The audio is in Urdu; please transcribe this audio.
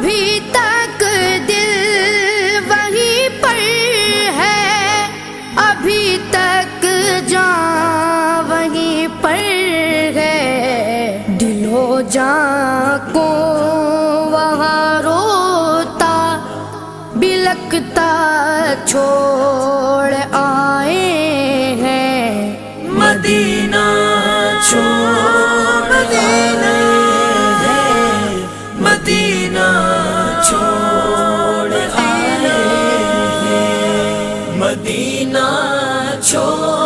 ابھی تک دل وہیں پر ہے، ابھی تک جان وہیں پر ہے، دل و جان کو وہاں روتا بلکتا چھوڑ آئے ہیں، مدینہ چھوڑ آئے ہیں، مدینہ چھوڑ آئے ہیں، مدینہ چھوڑ